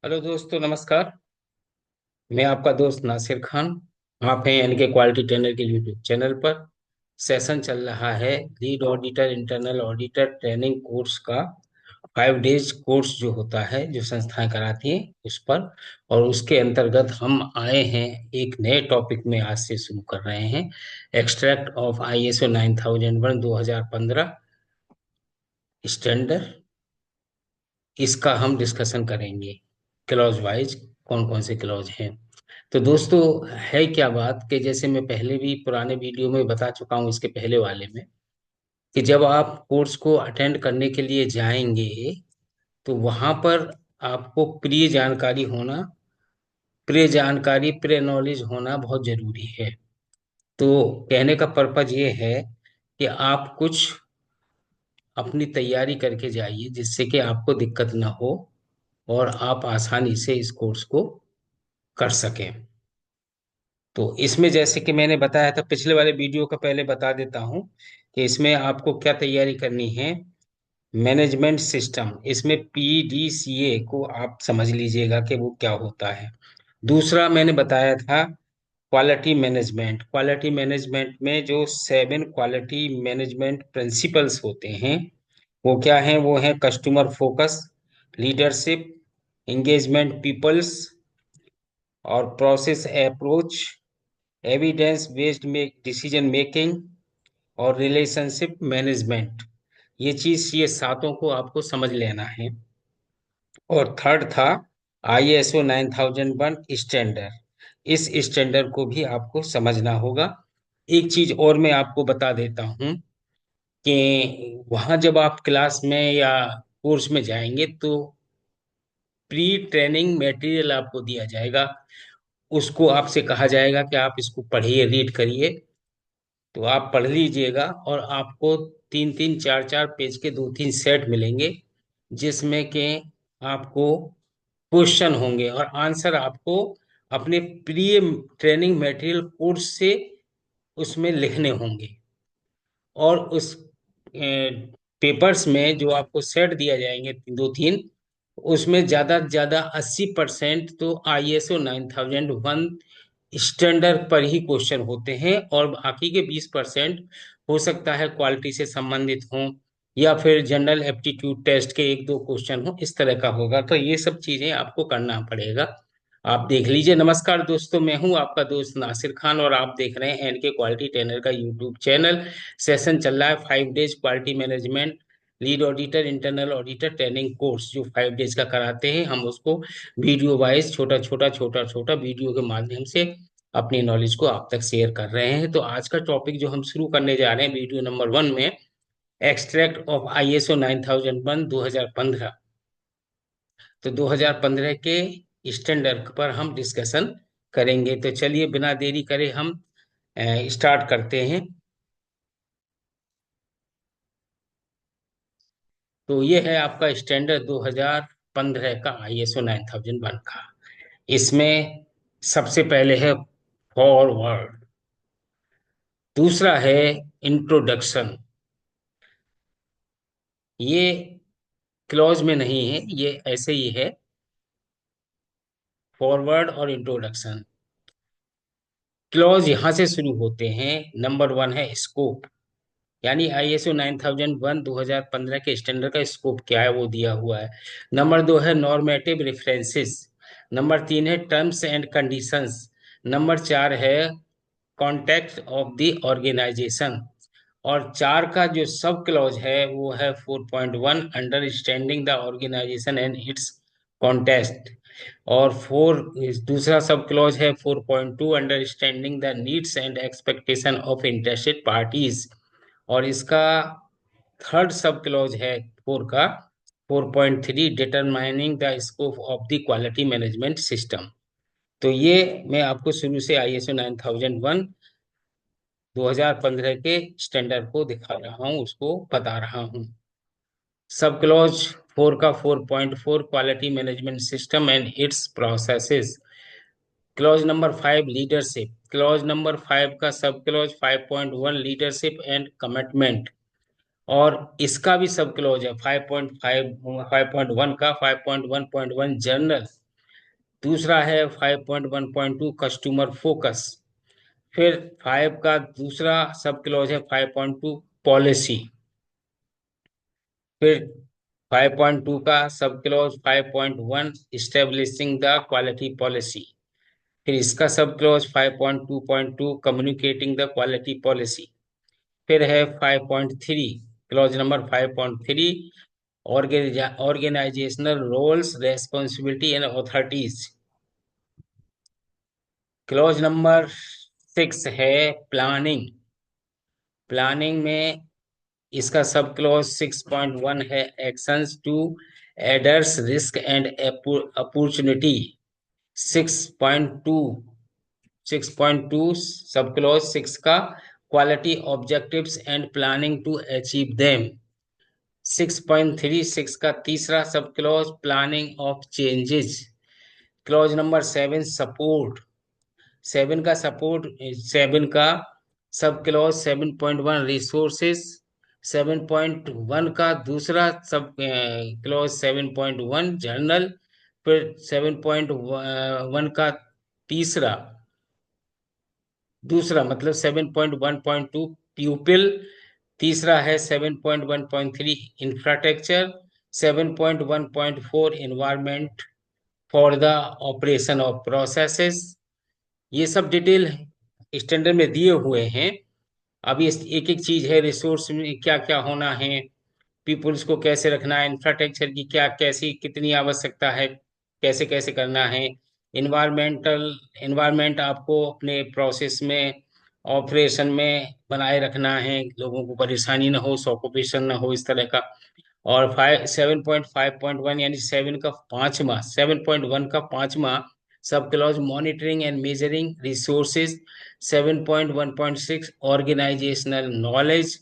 Hello दोस्तों, नमस्कार। मैं आपका दोस्त नासिर खान। आप हैं एनके क्वालिटी ट्रेनर के यूट्यूब चैनल पर। सेशन चल रहा है lead auditor internal auditor training course का। 5 डेज कोर्स जो होता है, जो संस्थाएं कराती हैं उस पर। और उसके अंतर्गत हम आए हैं, एक नए टॉपिक में आज से शुरू कर रहे हैं। Extract of ISO 9001 2015 standard. इसका हम डिस्कशन करेंगे क्लॉज वाइज, कौन कौन से क्लॉज हैं। तो दोस्तों, है क्या बात कि जैसे मैं पहले भी पुराने वीडियो में बता चुका हूँ, इसके पहले वाले में, कि जब आप कोर्स को अटेंड करने के लिए जाएंगे तो वहां पर आपको प्रिय नॉलेज होना बहुत जरूरी है। तो कहने का पर्पज ये है कि आप कुछ अपनी तैयारी करके जाइए, जिससे कि आपको दिक्कत ना हो और आप आसानी से इस कोर्स को कर सकें। तो इसमें जैसे कि मैंने बताया था पिछले वाले वीडियो का, पहले बता देता हूं कि इसमें आपको क्या तैयारी करनी है। मैनेजमेंट सिस्टम, इसमें PDCA को आप समझ लीजिएगा कि वो क्या होता है। दूसरा मैंने बताया था क्वालिटी मैनेजमेंट। क्वालिटी मैनेजमेंट में जो 7 क्वालिटी मैनेजमेंट प्रिंसिपल्स होते हैं, वो क्या हैं? वो है customer focus, leadership, engagement peoples, और प्रोसेस अप्रोच, एविडेंस बेस्ड में डिसीजन मेकिंग, और रिलेशनशिप मैनेजमेंट। ये सातों को आपको समझ लेना है। और थर्ड था ISO 9001 स्टैंडर्ड। इस स्टैंडर्ड को भी आपको समझना होगा। एक चीज और मैं आपको बता देता हूं कि वहां जब आप क्लास में या कोर्स में जाएंगे तो प्री ट्रेनिंग मटेरियल आपको दिया जाएगा। उसको आपसे कहा जाएगा कि आप इसको पढ़िए, रीड करिए। तो आप पढ़ लीजिएगा और आपको 3-3 4-4 पेज के 2-3 सेट मिलेंगे, जिसमें कि आपको क्वेश्चन होंगे और आंसर आपको अपने प्रिय ट्रेनिंग मटेरियल कोर्स से उसमें लिखने होंगे। और उस पेपर्स में जो आपको सेट दिया जाएंगे 2-3, उसमें ज्यादा से ज्यादा 80% तो ISO 9001 स्टैंडर्ड पर ही क्वेश्चन होते हैं, और बाकी के 20% हो सकता है क्वालिटी से संबंधित हों, या फिर जनरल एप्टीट्यूड टेस्ट के 1-2 क्वेश्चन हो, इस तरह का होगा। तो ये सब चीजें आपको करना पड़ेगा। आप देख लीजिए। नमस्कार दोस्तों, मैं हूं आपका दोस्त नासिर खान और आप देख रहे हैं एनके क्वालिटी ट्रेनर का यूट्यूब चैनल। सेशन चल रहा है 5 days quality management lead auditor internal auditor training course, जो 5 डेज का कराते हैं। हम उसको वीडियो वाइज छोटा छोटा वीडियो के माध्यम से अपनी नॉलेज को आप तक शेयर कर रहे हैं। तो आज का टॉपिक जो हम शुरू करने जा रहे हैं वीडियो नंबर 1 में, एक्सट्रैक्ट ऑफ ISO 9001 2015। तो 2015 के स्टैंडर्ड पर हम डिस्कशन करेंगे। तो चलिए बिना देरी करे हम स्टार्ट करते हैं। तो ये है आपका स्टैंडर्ड 2015 का ISO 9001 का। इसमें सबसे पहले है फॉरवर्ड, दूसरा है इंट्रोडक्शन। ये क्लॉज में नहीं है, ये ऐसे ही है, फॉरवर्ड और इंट्रोडक्शन। क्लॉज यहां से शुरू होते हैं। नंबर 1 है स्कोप, यानी ISO 9001 2015 के स्टैंडर्ड का स्कोप क्या है वो दिया हुआ है। नंबर 2 है नॉर्मेटिव रेफरेंसेस। नंबर 3 है टर्म्स एंड कंडीशंस। नंबर 4 है कॉन्टेक्स्ट ऑफ द ऑर्गेनाइजेशन। और 4 का जो सब क्लॉज है वो है 4.1 understanding the organisation and its context. और दूसरा सब क्लॉज है 4.2 understanding the needs and expectation of interested parties. और इसका थर्ड सब क्लॉज है 4 determining the scope of the quality management system. तो ये मैं आपको शुरू से ISO 9001 2015 के स्टैंडर्ड को दिखा रहा हूँ, उसको बता रहा हूँ। सब क्लॉज 4 का 4.4 quality management system and it's processes. Clause number 5 leadership. Clause number 5 का sub clause 5.1 leadership and commitment. और इसका भी सब क्लॉज है 5.5 5.1 का 5.1.1 जर्नल दूसरा है 5.1.2 कस्टमर फोकस। फिर 5 का दूसरा सब क्लॉज है 5.2 पॉलिसी। फिर 5.2 का sub clause 5.1 establishing the quality policy. फिर इसका sub clause 5.2.2 communicating the quality policy. फिर है 5.3, clause number 5.3 organisational roles responsibility and authorities. Clause number 6 है प्लानिंग। प्लानिंग में इसका सब क्लॉज 6.1 है actions to address risk and opportunity. 6.2 6.2 sub clause 6 का quality objectives and planning to achieve them. 6.36 का तीसरा sub clause planning of changes. Clause number 7 support. 7 का support 7 का sub clause 7.1 resources. 7.1 का दूसरा सब क्लॉज 7.1 जर्नल। फिर 7.1 का तीसरा दूसरा मतलब 7.1.2 प्यूपिल। तीसरा है 7.1.3 infrastructure. 7.1.4 environment for the operation of processes. ये सब डिटेल स्टैंडर्ड में दिए हुए हैं। अभी एक एक चीज है, रिसोर्स में क्या क्या होना है, पीपुल्स को कैसे रखना है, इंफ्रास्ट्रक्चर की क्या कैसी कितनी आवश्यकता है, कैसे कैसे करना है। इन्वायरमेंटल इन्वायरमेंट आपको अपने प्रोसेस में ऑपरेशन में बनाए रखना है, लोगों को परेशानी ना हो, सॉकोपेशन ना हो, इस तरह का। और 7.5.1 यानी 7.1 का पांचवा sub clause monitoring and measuring resources. 7.1.6 organisational knowledge.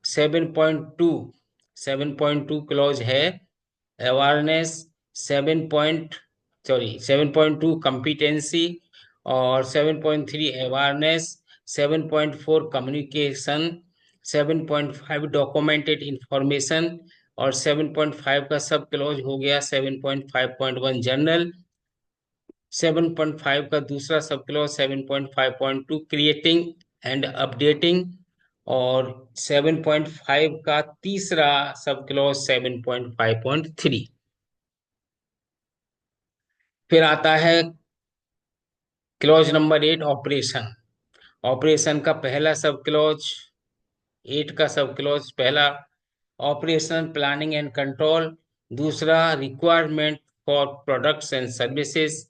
7.2 7.2 clause है अवेयरनेस। 7.2 कॉम्पिटेंसी। और 7.3 अवेयरनेस। 7.4 कम्युनिकेशन। 7.5 documented information. और 7.5 का सब क्लॉज हो गया 7.5.1 जर्नल। 7.5 का दूसरा sub clause 7.5.2 creating and updating. और 7.5 का तीसरा सब क्लॉज 7.5.3। फिर आता है क्लॉज नंबर 8 ऑपरेशन। ऑपरेशन का पहला सब क्लॉज 8 का सब क्लॉज पहला ऑपरेशन प्लानिंग एंड कंट्रोल। दूसरा requirement for products and services.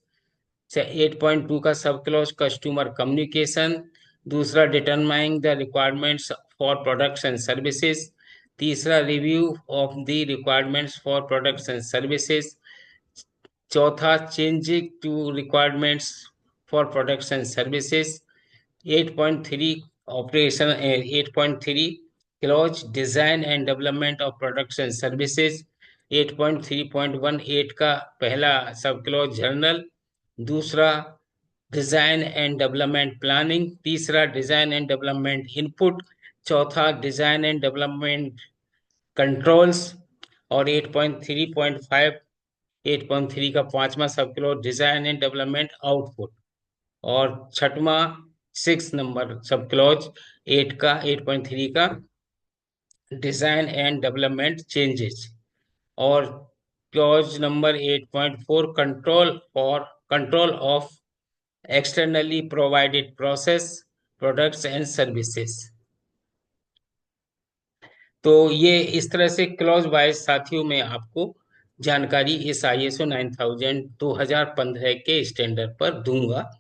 8.2 का सब क्लॉज कस्टमर कम्युनिकेशन। दूसरा determining the requirements for products and services. तीसरा review of the requirements for products and services. चौथा changing to requirements for products and services. 8.3 operation 8.3 clause design and development of products and services. 8.3.18 का पहला sub clause general. दूसरा design and development planning. तीसरा design and development input. चौथा design and development controls. और 8.3.5 8.3 का पांचवा sub clause design and development output. और छठवां 6 नंबर सब क्लॉज 8.3 का डिजाइन एंड डेवलपमेंट चेंजेस। और clause number 8.4 control of externally provided process products and services. तो ये इस तरह से क्लॉज वाइज साथियों में आपको जानकारी इस ISO 9000 2015 के स्टैंडर्ड पर दूंगा।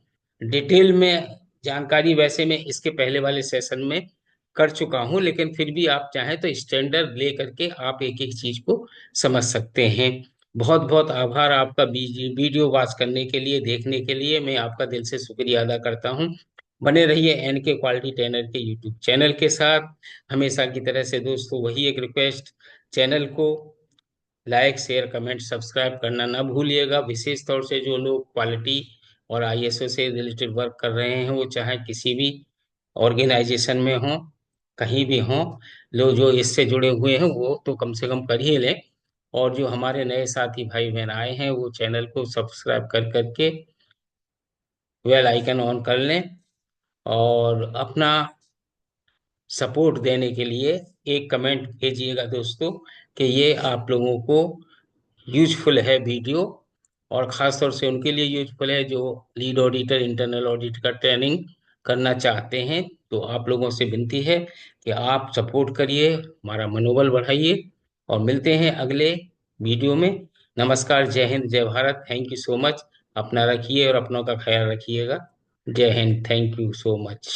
डिटेल में जानकारी वैसे मैं इसके पहले वाले सेशन में कर चुका हूं, लेकिन फिर भी आप चाहें तो स्टैंडर्ड ले करके आप एक एक चीज को समझ सकते हैं। बहुत बहुत आभार आपका वीडियो वॉच करने के लिए, देखने के लिए मैं आपका दिल से शुक्रिया अदा करता हूं। बने रहिए NK क्वालिटी ट्रेनर के यूट्यूब चैनल के साथ। हमेशा की तरह से दोस्तों वही एक रिक्वेस्ट, चैनल को लाइक शेयर कमेंट सब्सक्राइब करना ना भूलिएगा। विशेष तौर से जो लोग क्वालिटी और ISO से रिलेटेड वर्क कर रहे हैं, वो चाहे किसी भी ऑर्गेनाइजेशन में हो, कहीं भी हो, लोग जो इससे जुड़े हुए हैं वो तो कम से कम कर ही लें। और जो हमारे नए साथी भाई बहन आए हैं वो चैनल को सब्सक्राइब कर करके बेल आइकन ऑन कर लें, और अपना सपोर्ट देने के लिए एक कमेंट भेजिएगा दोस्तों, कि ये आप लोगों को यूजफुल है वीडियो। और ख़ास तौर से उनके लिए यूजफुल है जो लीड ऑडिटर, इंटरनल ऑडिट का ट्रेनिंग करना चाहते हैं। तो आप लोगों से विनती है कि आप सपोर्ट करिए, हमारा मनोबल बढ़ाइए, और मिलते हैं अगले वीडियो में। नमस्कार, जय हिंद, जय Bharat, thank you so much. अपना रखिए और अपनों का ख्याल रखिएगा। जय Hind, thank you so much.